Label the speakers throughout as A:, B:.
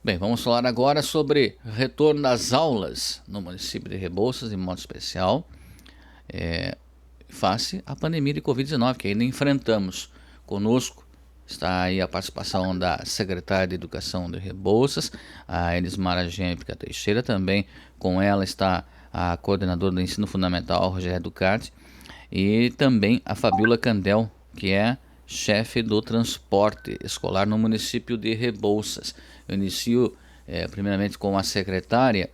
A: Bem, vamos falar agora sobre retorno das aulas no município de Rebouças, em modo especial, face à pandemia de Covid-19 que ainda enfrentamos. Conosco está aí a participação da secretária de Educação de Rebouças, a Elismara Gêmpica Teixeira, também com ela está a coordenadora do ensino fundamental, Rogério Ducati, e também a Fabiola Candel, que é chefe do transporte escolar no município de Rebouças. Eu inicio primeiramente com a secretária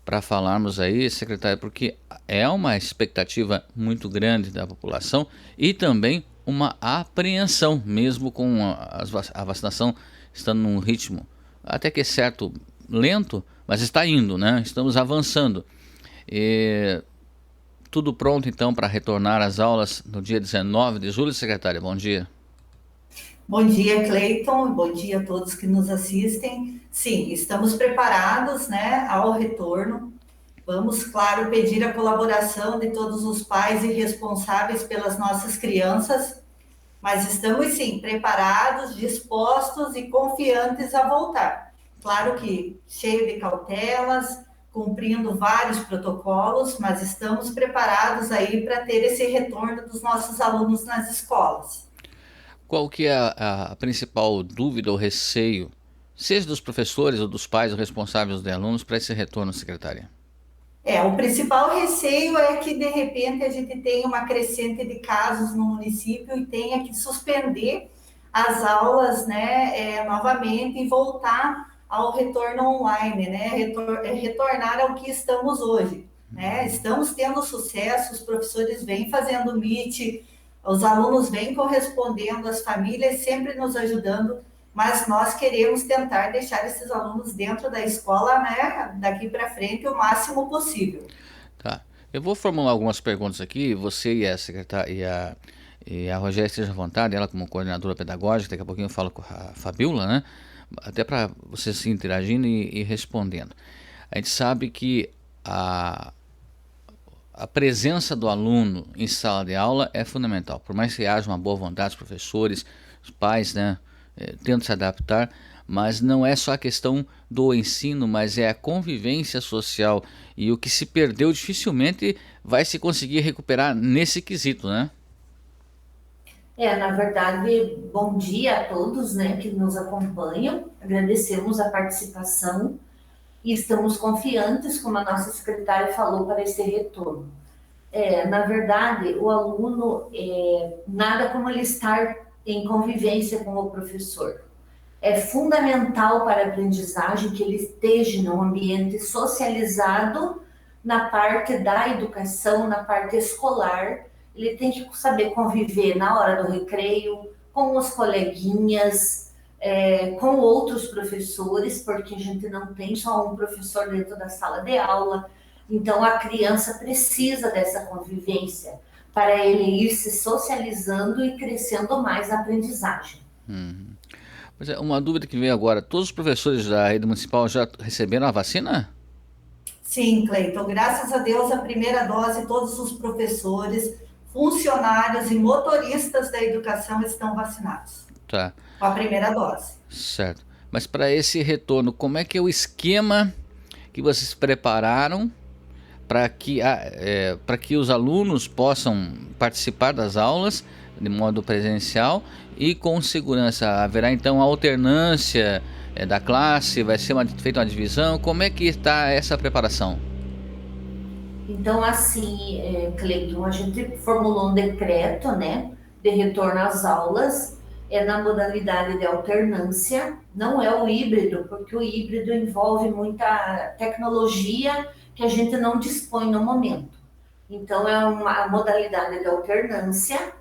A: para falarmos aí, secretária, porque é uma expectativa muito grande da população e também uma apreensão, mesmo com a vacinação estando num ritmo até que é certo lento, mas está indo, né? Estamos avançando. E tudo pronto então para retornar às aulas no dia 19 de julho, secretária? Bom dia.
B: Bom dia, Cleiton, bom dia a todos que nos assistem. Sim, estamos preparados, né, ao retorno. Vamos, claro, pedir a colaboração de todos os pais e responsáveis pelas nossas crianças, mas estamos sim preparados, dispostos e confiantes a voltar. Claro que cheio de cautelas, cumprindo vários protocolos, mas estamos preparados aí para ter esse retorno dos nossos alunos nas escolas.
A: Qual que é a principal dúvida ou receio, seja dos professores ou dos pais ou responsáveis de alunos, para esse retorno, secretária?
B: O principal receio é que, de repente, a gente tenha uma crescente de casos no município e tenha que suspender as aulas, né, novamente e voltar ao retorno online, né, retornar ao que estamos hoje. Né? Estamos tendo sucesso, os professores vêm fazendo meet, os alunos vêm correspondendo, as famílias sempre nos ajudando, mas nós queremos tentar deixar esses alunos dentro da escola, né, daqui para frente o máximo possível.
A: Tá. Eu vou formular algumas perguntas aqui, você e a secretária e a Rogéria estejam à vontade, ela como coordenadora pedagógica, daqui a pouquinho eu falo com a Fabiola, né? Até para vocês se interagindo e respondendo. A gente sabe que a, a presença do aluno em sala de aula é fundamental. Por mais que haja uma boa vontade dos professores, os pais, né, tentam se adaptar, mas não é só a questão do ensino, mas é a convivência social. E o que se perdeu dificilmente vai se conseguir recuperar nesse quesito, né?
C: Na verdade, bom dia a todos, né, que nos acompanham. Agradecemos a participação e estamos confiantes, como a nossa secretária falou, para esse retorno. Na verdade, o aluno, nada como ele estar em convivência com o professor. É fundamental para a aprendizagem que ele esteja num ambiente socializado na parte da educação, na parte escolar. Ele tem que saber conviver na hora do recreio, com os coleguinhas, com outros professores, porque a gente não tem só um professor dentro da sala de aula. Então, a criança precisa dessa convivência para ele ir se socializando e crescendo mais na aprendizagem.
A: Pois é, uma dúvida que veio agora: todos os professores da rede municipal já receberam a vacina?
B: Sim, Cleiton, graças a Deus, a primeira dose, todos os professores, funcionários e motoristas da educação estão vacinados
A: Tá,
B: com a primeira dose.
A: certo. Mas para esse retorno, como é que é o esquema que vocês prepararam para que os alunos possam participar das aulas de modo presencial e com segurança? Haverá então a alternância da classe? Vai ser feita uma divisão? Como é que está essa preparação?
C: Então, assim, Cleiton, a gente formulou um decreto, né, de retorno às aulas, na modalidade de alternância, não é o híbrido, porque o híbrido envolve muita tecnologia que a gente não dispõe no momento. Então, é uma modalidade de alternância,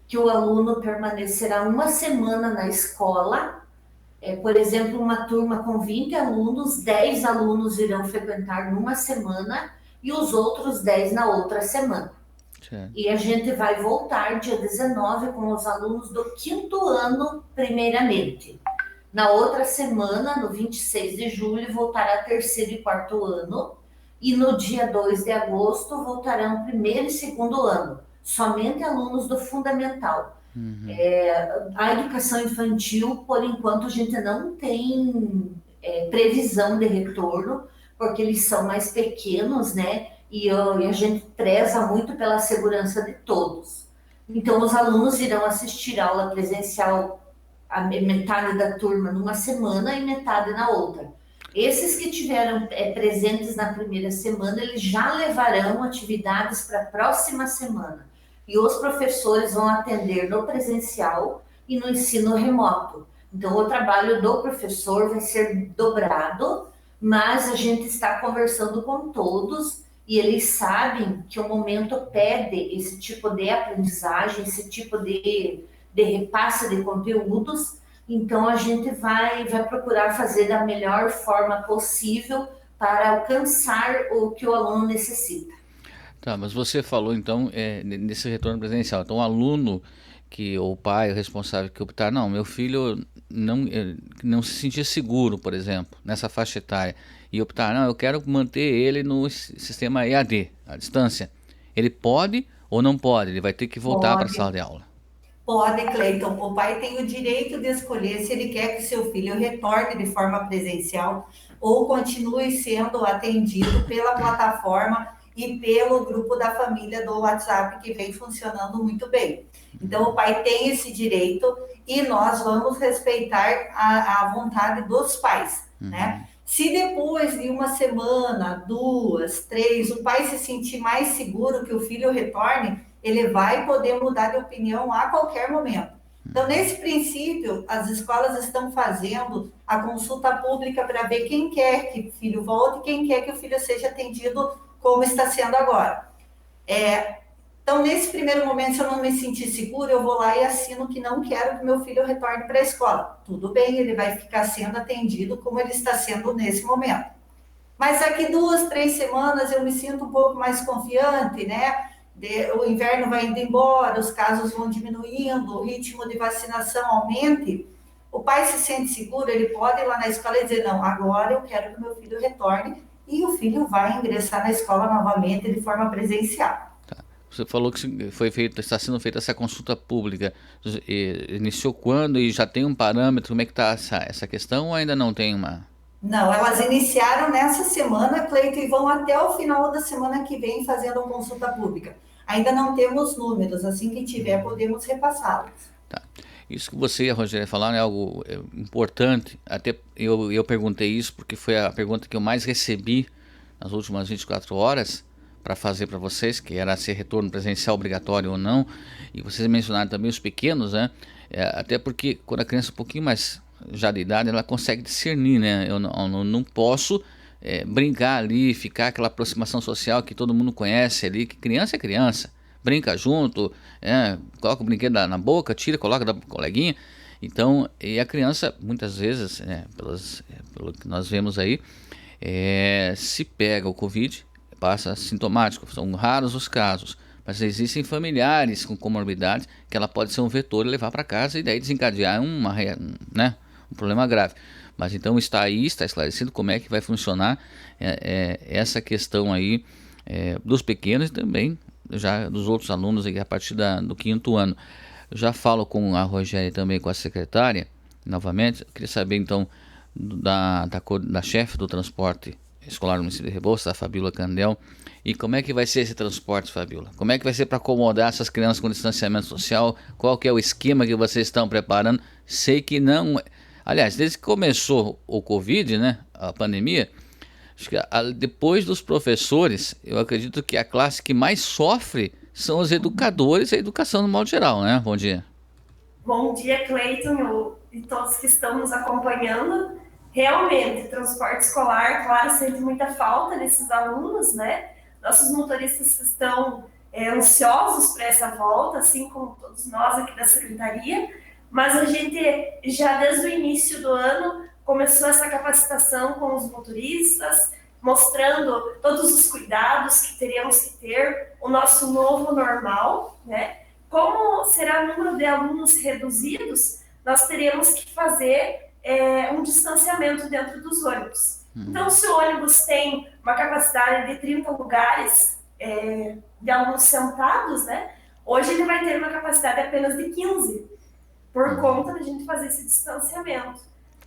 C: que o aluno permanecerá uma semana na escola. Por exemplo, uma turma com 20 alunos, 10 alunos irão frequentar numa semana e os outros 10 na outra semana.
A: Certo.
C: E a gente vai voltar dia 19 com os alunos do quinto ano, primeiramente. Na outra semana, no 26 de julho, voltará terceiro e quarto ano. E no dia 2 de agosto, voltarão primeiro e segundo ano. Somente alunos do fundamental.
A: Uhum.
C: A educação infantil, por enquanto, a gente não tem previsão de retorno, porque eles são mais pequenos, né? E a gente preza muito pela segurança de todos. Então, os alunos irão assistir a aula presencial, a metade da turma numa semana e metade na outra. Esses que tiveram presentes na primeira semana, eles já levarão atividades para a próxima semana. E os professores vão atender no presencial e no ensino remoto. Então, o trabalho do professor vai ser dobrado, mas a gente está conversando com todos e eles sabem que o momento pede esse tipo de aprendizagem, esse tipo de repasse de conteúdos. Então, a gente vai procurar fazer da melhor forma possível para alcançar o que o aluno necessita.
A: Tá, mas você falou então nesse retorno presencial. Então, o aluno que o pai, o responsável que optar, não, meu filho não se sentia seguro, por exemplo, nessa faixa etária, e optar, não, eu quero manter ele no sistema EAD, à distância. Ele pode ou não pode? Ele vai ter que voltar para a sala de aula.
B: Pode, Cleiton. O pai tem o direito de escolher se ele quer que seu filho retorne de forma presencial ou continue sendo atendido pela plataforma e pelo grupo da família do WhatsApp, que vem funcionando muito bem. Então, o pai tem esse direito e nós vamos respeitar a vontade dos pais, né? Se depois de uma semana, 2, 3, o pai se sentir mais seguro que o filho retorne, ele vai poder mudar de opinião a qualquer momento. Então, nesse princípio, as escolas estão fazendo a consulta pública para ver quem quer que o filho volte e quem quer que o filho seja atendido como está sendo agora. Então, nesse primeiro momento, se eu não me sentir seguro, eu vou lá e assino que não quero que meu filho retorne para a escola. Tudo bem, ele vai ficar sendo atendido como ele está sendo nesse momento. Mas daqui 2, 3 semanas eu me sinto um pouco mais confiante, né? O inverno vai indo embora, os casos vão diminuindo, o ritmo de vacinação aumente. O pai se sente seguro, ele pode ir lá na escola e dizer, não, agora eu quero que meu filho retorne, e o filho vai ingressar na escola novamente de forma presencial.
A: Você falou que está sendo feita essa consulta pública. Iniciou quando e já tem um parâmetro? Como é que está essa questão ou ainda não tem uma?
B: Não, elas iniciaram nessa semana, Cleiton, e vão até o final da semana que vem fazendo a consulta pública. Ainda não temos números, assim que tiver podemos repassá-los.
A: Tá. Isso que você e a Rogéria falaram é algo importante. Até eu perguntei isso porque foi a pergunta que eu mais recebi nas últimas 24 horas para fazer para vocês, que era se retorno presencial obrigatório ou não. E vocês mencionaram também os pequenos, né? Até porque quando a criança é um pouquinho mais já de idade, ela consegue discernir, né? Eu não posso brincar ali, ficar aquela aproximação social que todo mundo conhece ali, que criança é criança. Brinca junto, coloca o brinquedo na boca, tira, coloca da coleguinha. Então, e a criança, muitas vezes, pelo que nós vemos aí, se pega o Covid, passa sintomático. São raros os casos, mas existem familiares com comorbidades que ela pode ser um vetor e levar para casa e daí desencadear um problema grave. Mas então está esclarecido como é que vai funcionar essa questão aí dos pequenos e também já dos outros alunos aí a partir do 5º ano. Eu já falo com a Rogéria e também com a secretária, novamente. Eu queria saber então da chefe do transporte escolar do município de Rebouças, a Fabíola Candel, e como é que vai ser esse transporte, Fabíola? Como é que vai ser para acomodar essas crianças com distanciamento social? Qual que é o esquema que vocês estão preparando? Sei que não... Aliás, desde que começou o Covid, né, a pandemia, acho que depois dos professores, eu acredito que a classe que mais sofre são os educadores e a educação no modo geral, né? Bom dia.
D: Bom dia, Cleiton, e todos que estão nos acompanhando. Realmente, transporte escolar, claro, sente muita falta desses alunos, né? Nossos motoristas estão ansiosos para essa volta, assim como todos nós aqui da Secretaria, mas a gente já desde o início do ano começou essa capacitação com os motoristas, mostrando todos os cuidados que teríamos que ter, o nosso novo normal, né? Como será o número de alunos reduzidos, nós teríamos que fazer um distanciamento dentro dos ônibus. Então, se o ônibus tem uma capacidade de 30 lugares de alunos sentados, né? Hoje ele vai ter uma capacidade apenas de 15, por conta da gente fazer esse distanciamento.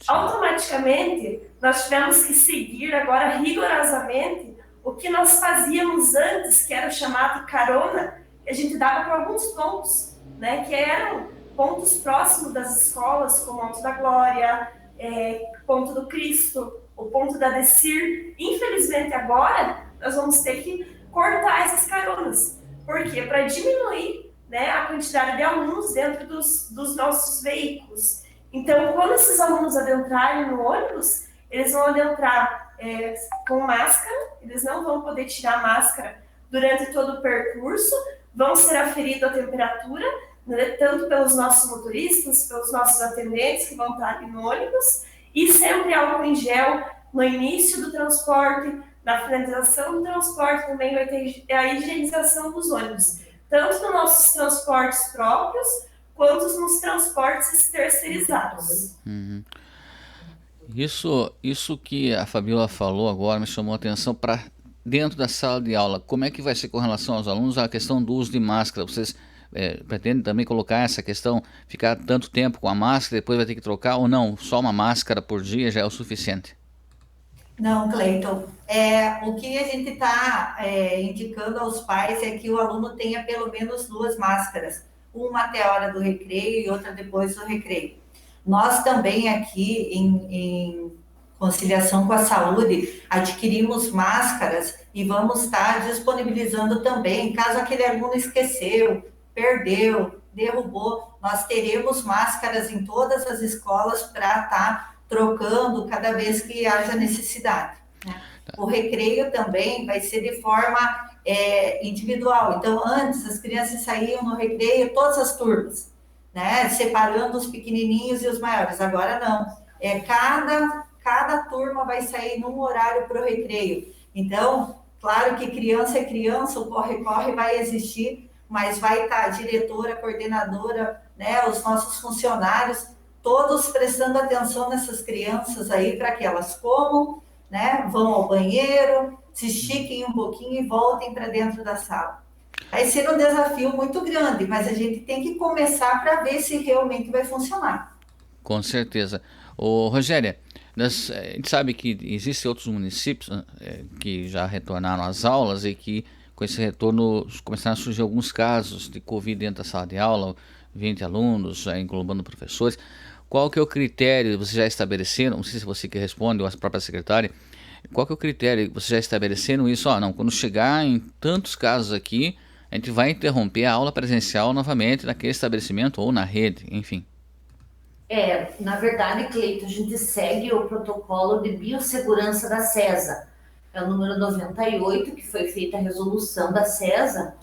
D: automaticamente nós tivemos que seguir agora rigorosamente o que nós fazíamos antes, que era o chamado carona, que a gente dava para alguns pontos, né, que eram pontos próximos das escolas, como o Monte da Glória, ponto do Cristo, o ponto da Desir. Infelizmente agora nós vamos ter que cortar essas caronas. Por quê? Para diminuir, né, a quantidade de alunos dentro dos nossos veículos. Então, quando esses alunos adentrarem no ônibus, eles vão adentrar com máscara, eles não vão poder tirar a máscara durante todo o percurso, vão ser aferidos a temperatura, né, tanto pelos nossos motoristas, pelos nossos atendentes que vão estar ali no ônibus, e sempre álcool em gel no início do transporte, na finalização do transporte também vai ter a higienização dos ônibus, tanto nos nossos transportes próprios, quanto nos transportes terceirizados.
A: Uhum. Isso que a Fabiola falou agora me chamou a atenção para dentro da sala de aula. Como é que vai ser com relação aos alunos a questão do uso de máscara? Vocês pretendem também colocar essa questão, ficar tanto tempo com a máscara, depois vai ter que trocar ou não? Só uma máscara por dia já é o suficiente?
B: Não, Cleiton. O que a gente está indicando aos pais é que o aluno tenha pelo menos 2 máscaras, uma até a hora do recreio e outra depois do recreio. Nós também aqui, em conciliação com a saúde, adquirimos máscaras e vamos estar disponibilizando também, caso aquele aluno esqueceu, perdeu, derrubou, nós teremos máscaras em todas as escolas para estar trocando cada vez que haja necessidade. O recreio também vai ser de forma individual. Então, antes, as crianças saíam no recreio, todas as turmas, né? Separando os pequenininhos e os maiores. Agora, não. Cada turma vai sair num horário para o recreio. Então, claro que criança é criança, o corre-corre vai existir, mas vai estar a diretora, a coordenadora, né? Os nossos funcionários, todos prestando atenção nessas crianças aí para que elas comam, né? Vão ao banheiro, se estiquem um pouquinho e voltem para dentro da sala. Vai ser um desafio muito grande, mas a gente tem que começar para ver se realmente vai funcionar.
A: Com certeza. Rogéria, a gente sabe que existem outros municípios que já retornaram às aulas e que com esse retorno começaram a surgir alguns casos de Covid dentro da sala de aula, 20 alunos, englobando professores. Qual que é o critério, vocês já estabeleceram, não sei se você que responde ou a própria secretária, qual que é o critério, vocês já estabeleceram isso? Não, quando chegar em tantos casos aqui, a gente vai interromper a aula presencial novamente naquele estabelecimento ou na rede, enfim.
C: Na verdade, Cleiton, a gente segue o protocolo de biossegurança da CESA. É o número 98, que foi feita a resolução da CESA.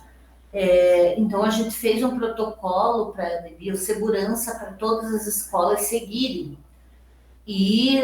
C: Então, a gente fez um protocolo de biossegurança para todas as escolas seguirem. E,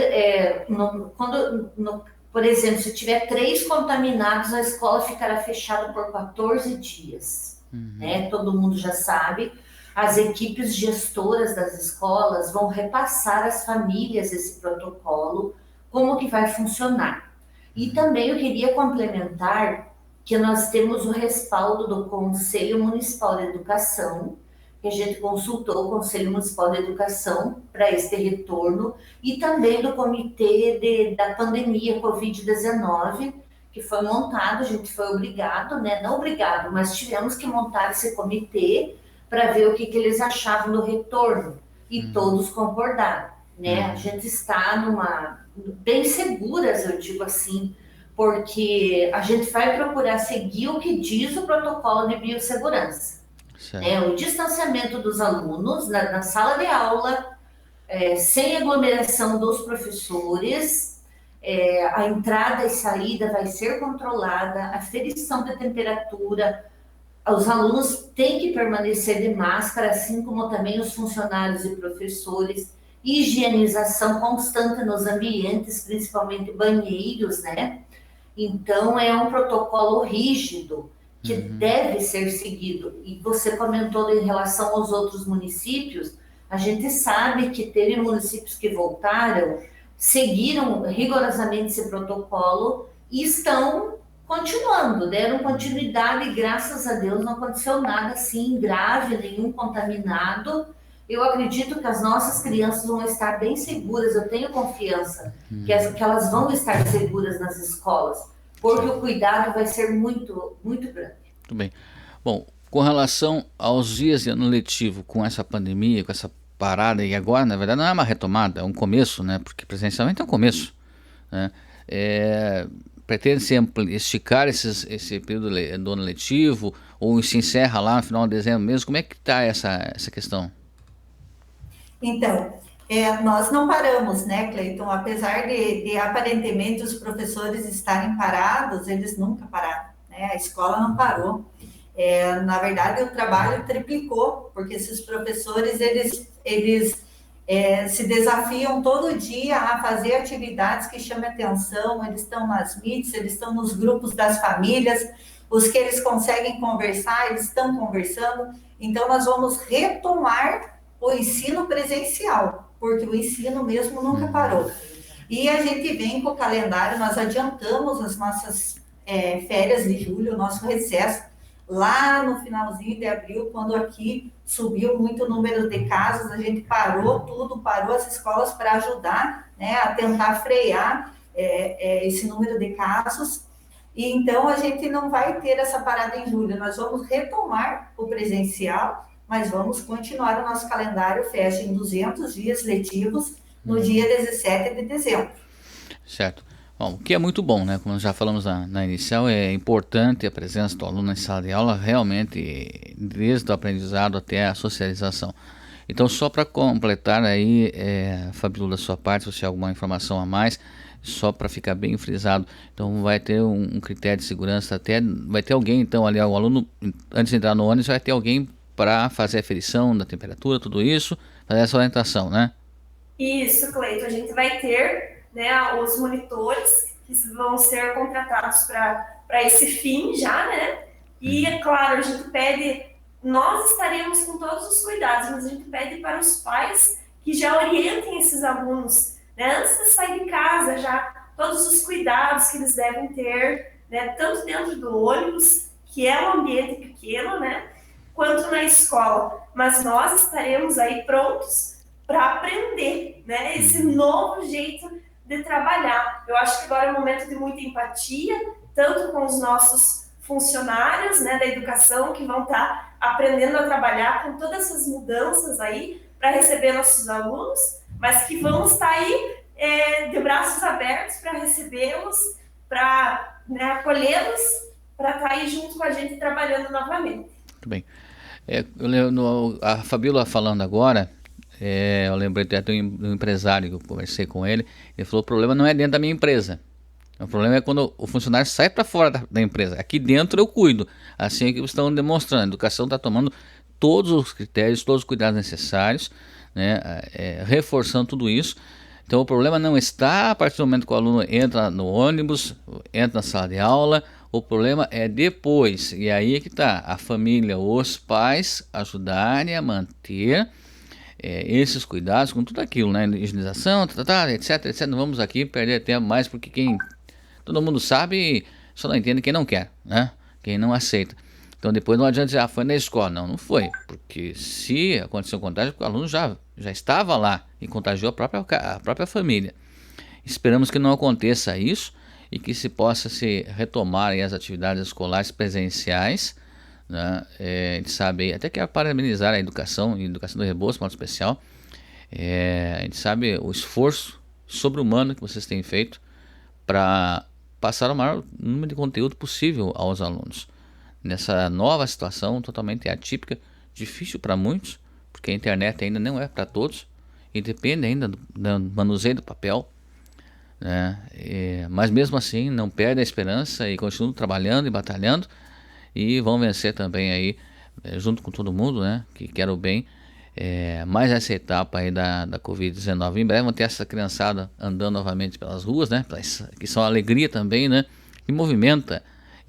C: por exemplo, se tiver 3 contaminados, a escola ficará fechada por 14 dias. Né? Todo mundo já sabe. As equipes gestoras das escolas vão repassar às famílias esse protocolo, como que vai funcionar. E também eu queria complementar que nós temos o respaldo do Conselho Municipal de Educação, que a gente consultou o Conselho Municipal de Educação para esse retorno, e também do Comitê da Pandemia Covid-19, que foi montado, a gente foi obrigado, né? Não obrigado, mas tivemos que montar esse comitê para ver o que eles achavam do retorno, e todos concordaram, né? A gente está bem seguras, eu digo assim, porque a gente vai procurar seguir o que diz o protocolo de biossegurança. O distanciamento dos alunos na sala de aula, sem aglomeração dos professores, a entrada e saída vai ser controlada, a aferição da temperatura, os alunos têm que permanecer de máscara, assim como também os funcionários e professores, higienização constante nos ambientes, principalmente banheiros, né? Então, é um protocolo rígido que deve ser seguido. E você comentou em relação aos outros municípios, a gente sabe que teve municípios que voltaram, seguiram rigorosamente esse protocolo e estão continuando, deram continuidade e graças a Deus não aconteceu nada assim grave, nenhum contaminado, eu acredito que as nossas crianças vão estar bem seguras, eu tenho confiança que elas vão estar seguras nas escolas, porque o cuidado vai ser muito, muito grande.
A: Muito bem. Bom, com relação aos dias de ano letivo, com essa pandemia, com essa parada, e agora, na verdade, não é uma retomada, é um começo, né? Porque presencialmente é um começo, né? Pretende-se esticar esse período do ano letivo, ou se encerra lá no final de dezembro mesmo? Como é que está essa questão?
B: Então, nós não paramos, né, Cleiton? Apesar de aparentemente os professores estarem parados, eles nunca pararam, né? A escola não parou. Na verdade, o trabalho triplicou, porque esses professores, eles se desafiam todo dia a fazer atividades que chamem atenção, eles estão nas meets, eles estão nos grupos das famílias, os que eles conseguem conversar, eles estão conversando. Então, nós vamos retomar o ensino presencial, porque o ensino mesmo nunca parou. E a gente vem com o calendário, nós adiantamos as nossas férias de julho, o nosso recesso, lá no finalzinho de abril, quando aqui subiu muito o número de casos, a gente parou tudo, parou as escolas para ajudar, né, a tentar frear esse número de casos. E então a gente não vai ter essa parada em julho, nós vamos retomar o presencial, mas vamos continuar o nosso calendário, fecha em 200 dias letivos no dia 17 de dezembro.
A: Certo. Bom, o que é muito bom, né? Como já falamos na inicial, é importante a presença do aluno em sala de aula, realmente, desde o aprendizado até a socialização. Então, só para completar aí, Fabíola, da sua parte, se você tem alguma informação a mais, só para ficar bem frisado, então vai ter um critério de segurança, até vai ter alguém, então, ali, o aluno, antes de entrar no ônibus, vai ter alguém para fazer a aferição da temperatura, tudo isso, fazer essa orientação, né?
D: Isso, Cleiton, a gente vai ter, né, os monitores que vão ser contratados para esse fim já, né? E, é claro, a gente pede, nós estaremos com todos os cuidados, mas a gente pede para os pais que já orientem esses alunos, né, antes de sair de casa, já todos os cuidados que eles devem ter, né, tanto dentro do ônibus, que é um ambiente pequeno, né, quanto na escola. Mas nós estaremos aí prontos para aprender, né, esse novo jeito de trabalhar. Eu acho que agora é um momento de muita empatia, tanto com os nossos funcionários, né, da educação, que vão estar aprendendo a trabalhar com todas essas mudanças aí para receber nossos alunos, mas que vão estar aí de braços abertos para recebê-los, para, né, acolhê-los, para estar aí junto com a gente trabalhando novamente.
A: Muito bem. A Fabíola falando agora, eu lembrei até de um empresário que eu conversei com ele, ele falou: o problema não é dentro da minha empresa, o problema é quando o funcionário sai para fora da empresa, aqui dentro eu cuido, assim é que vocês estão demonstrando, a educação está tomando todos os critérios, todos os cuidados necessários, né, reforçando tudo isso. Então o problema não está a partir do momento que o aluno entra no ônibus, entra na sala de aula, o problema é depois, e aí é que está, a família, os pais ajudarem a manter esses cuidados com tudo aquilo, né, higienização, etc, etc. Não vamos aqui perder tempo mais, porque todo mundo sabe, só não entende quem não quer, né, quem não aceita. Então depois não adianta dizer, foi na escola. Não foi, porque se aconteceu um contágio, o aluno já estava lá e contagiou a própria família. Esperamos que não aconteça isso e que se possa se retomar as atividades escolares presenciais, né? A gente sabe, até que é parabenizar a educação do Rebouças, modo especial. A gente sabe o esforço sobre-humano que vocês têm feito para passar o maior número de conteúdo possível aos alunos. Nessa nova situação totalmente atípica, difícil para muitos, porque a internet ainda não é para todos e depende ainda do manuseio do papel, né? Mas mesmo assim não perde a esperança e continuam trabalhando e batalhando e vão vencer também aí, junto com todo mundo, né, que quer o bem, mais essa etapa aí da Covid-19. Em breve vão ter essa criançada andando novamente pelas ruas, né, que são alegria também, né, que movimenta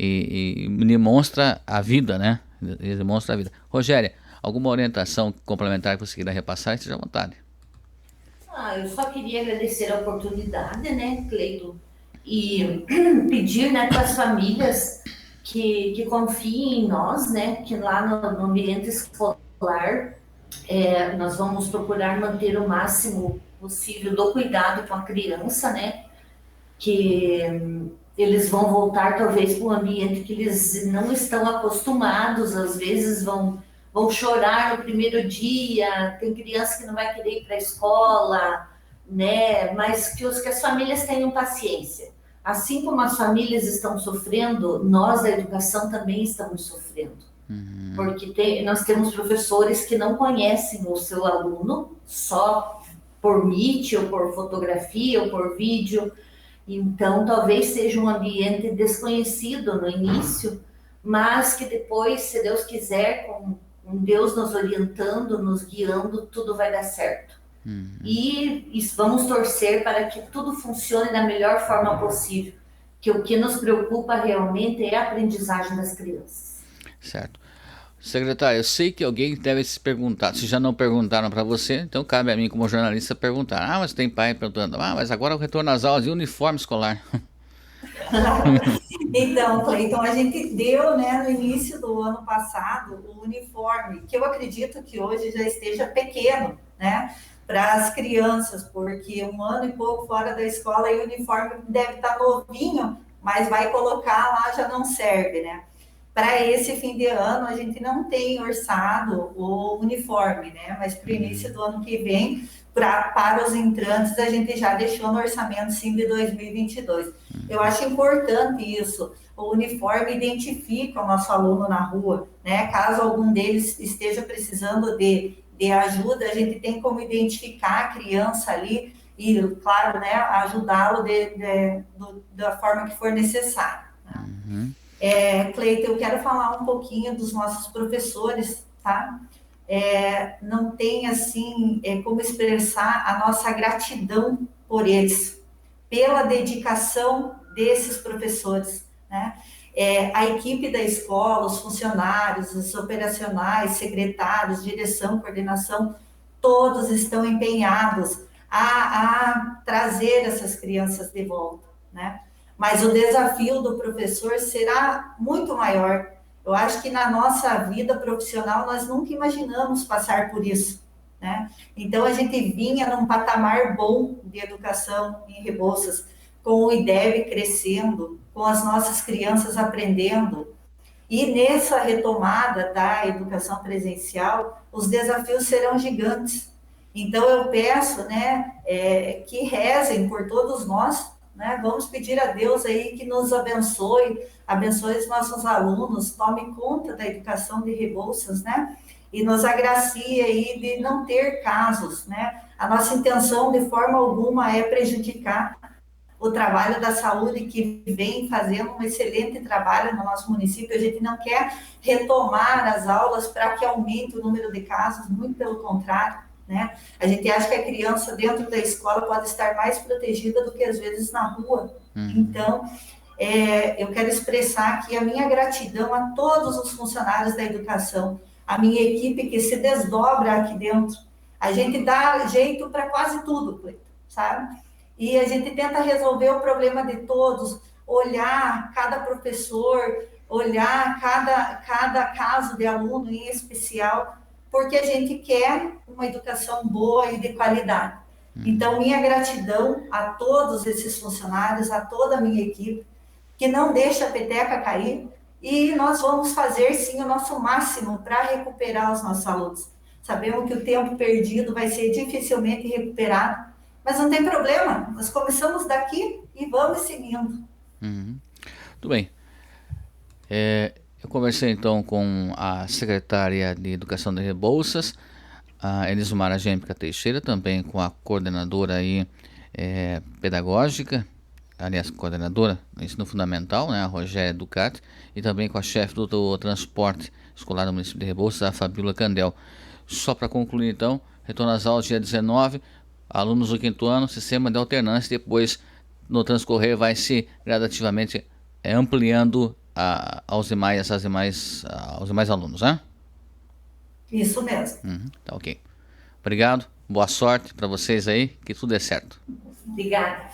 A: e demonstra a vida, né? Demonstra a vida. Rogéria, alguma orientação complementar que você queira repassar, esteja à vontade.
C: Eu só queria agradecer a oportunidade, né, Cleiton, e pedir, né, para as famílias que confiem em nós, né, que lá no ambiente escolar Nós vamos procurar manter o máximo possível do cuidado com a criança, né? Que eles vão voltar talvez para um ambiente que eles não estão acostumados, às vezes vão chorar no primeiro dia, tem criança que não vai querer ir para a escola, né? Mas que as famílias tenham paciência. Assim como as famílias estão sofrendo, nós da educação também estamos sofrendo. Porque nós temos professores que não conhecem o seu aluno só por Meet, ou por fotografia, ou por vídeo. Então, talvez seja um ambiente desconhecido no início, mas que depois, se Deus quiser, com Deus nos orientando, nos guiando, tudo vai dar certo. E vamos torcer para que tudo funcione da melhor forma possível, que o que nos preocupa realmente é a aprendizagem das crianças.
A: Certo. Secretário, eu sei que alguém deve se perguntar, se já não perguntaram para você, então cabe a mim como jornalista perguntar. Mas tem pai perguntando, mas agora o retorno às aulas e uniforme escolar.
B: Então, Cleiton, a gente deu, né, no início do ano passado, o uniforme, que eu acredito que hoje já esteja pequeno, né, para as crianças, porque 1 ano e pouco fora da escola e o uniforme deve estar novinho, mas vai colocar lá já não serve, né? Para esse fim de ano, a gente não tem orçado o uniforme, né? Mas para o início do ano que vem, para os entrantes, a gente já deixou no orçamento, sim, de 2022. Eu acho importante isso. O uniforme identifica o nosso aluno na rua, né? Caso algum deles esteja precisando de ajuda, a gente tem como identificar a criança ali e, claro, né, ajudá-lo da forma que for necessário. Cleiton, eu quero falar um pouquinho dos nossos professores, tá? Não tem, assim, como expressar a nossa gratidão por eles, pela dedicação desses professores, né? A equipe da escola, os funcionários, os operacionais, secretários, direção, coordenação, todos estão empenhados a trazer essas crianças de volta, né? Mas o desafio do professor será muito maior. Eu acho que na nossa vida profissional nós nunca imaginamos passar por isso, né? Então a gente vinha num patamar bom de educação em Rebouças, com o IDEB crescendo, com as nossas crianças aprendendo. E nessa retomada da educação presencial, os desafios serão gigantes. Então eu peço, né, que rezem por todos nós, né? Vamos pedir a Deus aí que nos abençoe os nossos alunos, tome conta da educação de Rebouças, né? E nos agracie aí de não ter casos, né? A nossa intenção de forma alguma é prejudicar o trabalho da saúde, que vem fazendo um excelente trabalho no nosso município. A gente não quer retomar as aulas para que aumente o número de casos, muito pelo contrário, né? A gente acha que a criança dentro da escola pode estar mais protegida do que às vezes na rua. Então, eu quero expressar aqui a minha gratidão a todos os funcionários da educação, a minha equipe que se desdobra aqui dentro. A gente dá jeito para quase tudo, Cleiton, sabe? E a gente tenta resolver o problema de todos, olhar cada professor, olhar cada caso de aluno em especial, porque a gente quer uma educação boa e de qualidade. Então, minha gratidão a todos esses funcionários, a toda a minha equipe, que não deixa a peteca cair, e nós vamos fazer, sim, o nosso máximo para recuperar os nossos alunos. Sabemos que o tempo perdido vai ser dificilmente recuperado, mas não tem problema, nós começamos daqui e vamos seguindo.
A: Tudo bem. Eu conversei então com a secretária de Educação de Rebouças, a Elismara Gêmpica Teixeira, também com a coordenadora aí, pedagógica, aliás, coordenadora do ensino fundamental, né, a Rogéria Ducati, e também com a chefe do transporte escolar do município de Rebouças, a Fabíola Candel. Só para concluir então, retorno às aulas dia 19, alunos do 5º ano, sistema de alternância, depois no transcorrer vai se gradativamente ampliando aos demais alunos, né?
B: Isso mesmo.
A: Tá ok. Obrigado, boa sorte para vocês aí, que tudo dê certo.
C: Obrigada.